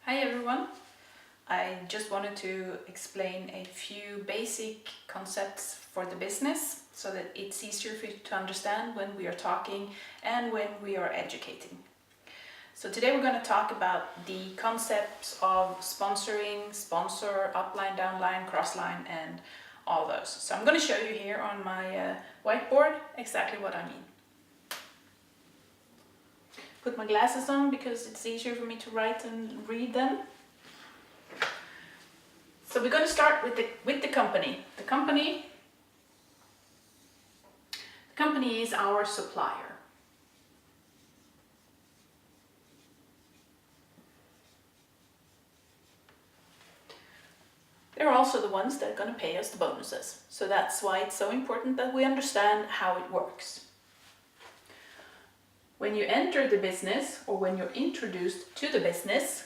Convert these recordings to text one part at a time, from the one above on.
Hi everyone! I just wanted to explain a few basic concepts for the business so that it's easier for you to understand when we are talking and when we are educating. So today we're going to talk about the concepts of sponsoring, sponsor, upline, downline, crossline and all those. So I'm going to show you here on my whiteboard exactly what I mean. Put my glasses on because it's easier for me to write and read them. So we're going to start with the company. The company is our supplier. They're also the ones that are going to pay us the bonuses. So that's why it's so important that we understand how it works. When you enter the business or when you're introduced to the business,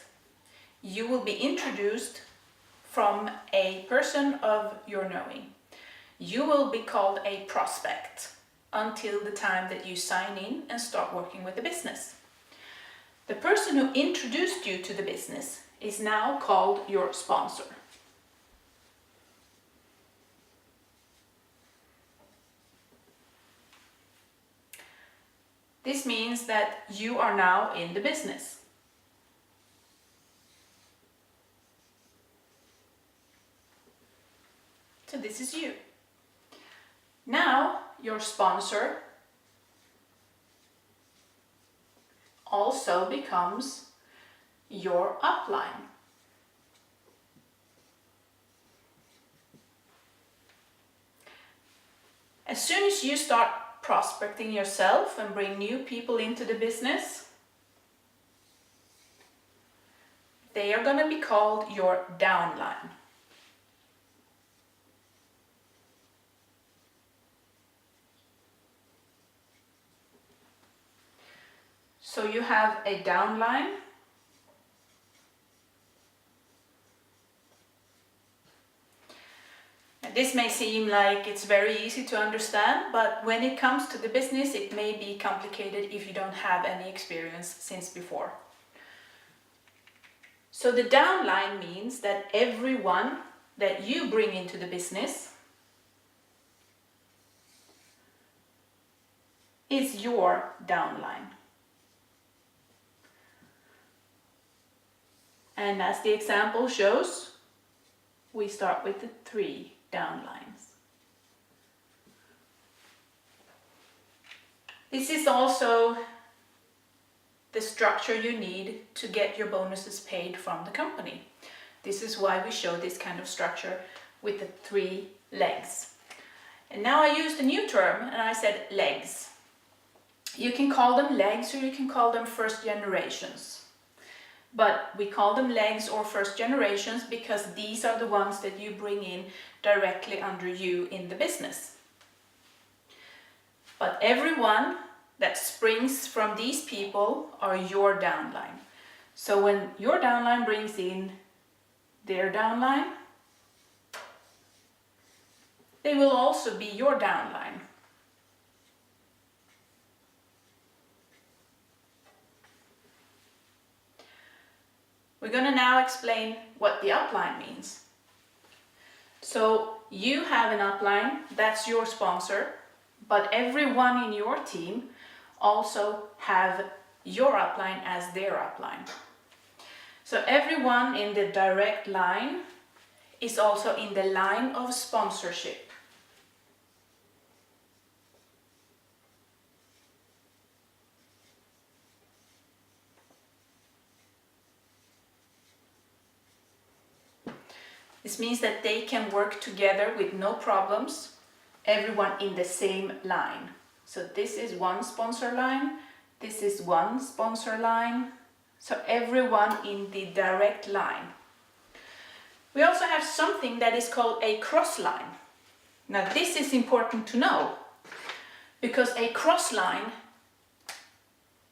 you will be introduced from a person of your knowing. You will be called a prospect until the time that you sign in and start working with the business. The person who introduced you to the business is now called your sponsor. This means that you are now in the business. So this is you. Now your sponsor also becomes your upline. As soon as you start prospecting yourself and bring new people into the business, they are going to be called your downline. So you have a downline, this may seem like it's very easy to understand, but when it comes to the business, it may be complicated if you don't have any experience since before. So the downline means that everyone that you bring into the business is your downline. And as the example shows, we start with the 3 downlines. This is also the structure you need to get your bonuses paid from the company. This is why we show this kind of structure with the 3 legs. And now I used a new term and I said legs. You can call them legs or you can call them first generations. But we call them legs or first generations because these are the ones that you bring in directly under you in the business. But everyone that springs from these people are your downline. So when your downline brings in their downline, they will also be your downline. We're going to now explain what the upline means. So you have an upline, that's your sponsor, but everyone in your team also have your upline as their upline. So everyone in the direct line is also in the line of sponsorship. This means that they can work together with no problems, everyone in the same line. So this is one sponsor line, this is one sponsor line, so everyone in the direct line. We also have something that is called a cross line. Now this is important to know, because a cross line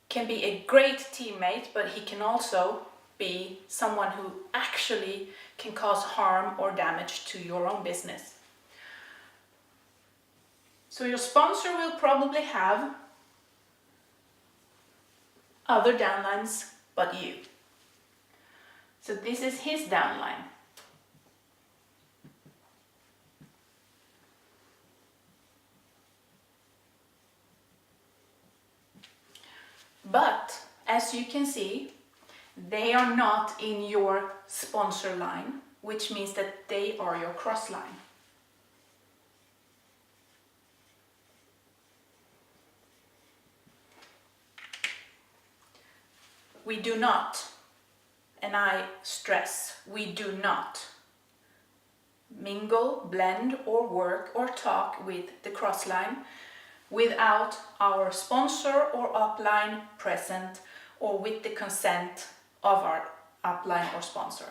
can be a great teammate, but he can also be someone who actually can cause harm or damage to your own business. So your sponsor will probably have other downlines but you. So this is his downline. But as you can see, they are not in your sponsor line, which means that they are your cross line. We do not, and I stress, we do not mingle, blend or work or talk with the cross line without our sponsor or upline present or with the consent of our upline or sponsor.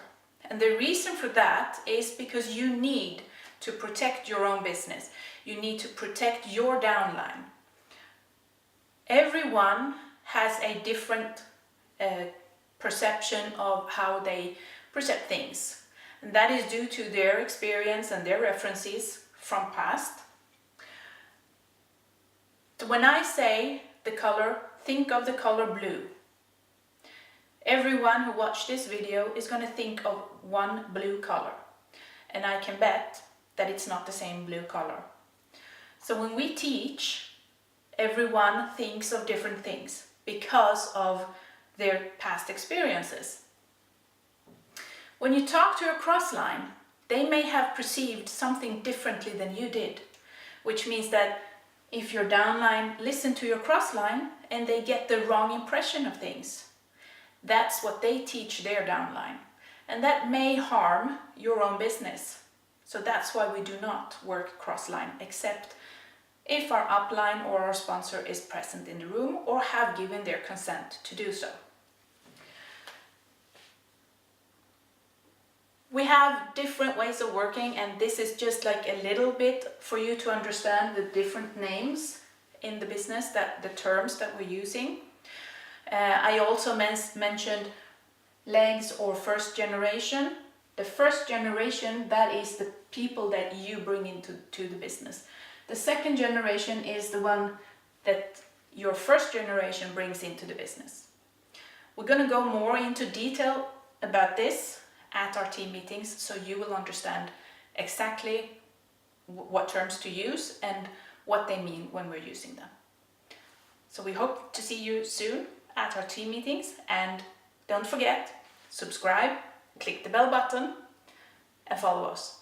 And the reason for that is because you need to protect your own business. You need to protect your downline. Everyone has a different perception of how they perceive things. And that is due to their experience and their references from past. So when I say the color, think of the color blue. Everyone who watched this video is going to think of one blue color. And I can bet that it's not the same blue color. So when we teach, everyone thinks of different things because of their past experiences. When you talk to a cross line, they may have perceived something differently than you did, which means that if your downline listen to your cross line and they get the wrong impression of things, that's what they teach their downline. And that may harm your own business. So that's why we do not work cross line, except if our upline or our sponsor is present in the room or have given their consent to do so. We have different ways of working, and this is just like a little bit for you to understand the different names in the business, that the terms that we're using. I also mentioned legs or first generation. The first generation, that is the people that you bring into the business. The second generation is the one that your first generation brings into the business. We're going to go more into detail about this at our team meetings, so you will understand exactly what terms to use and what they mean when we're using them. So we hope to see you soon at our team meetings, and don't forget, subscribe, click the bell button and follow us.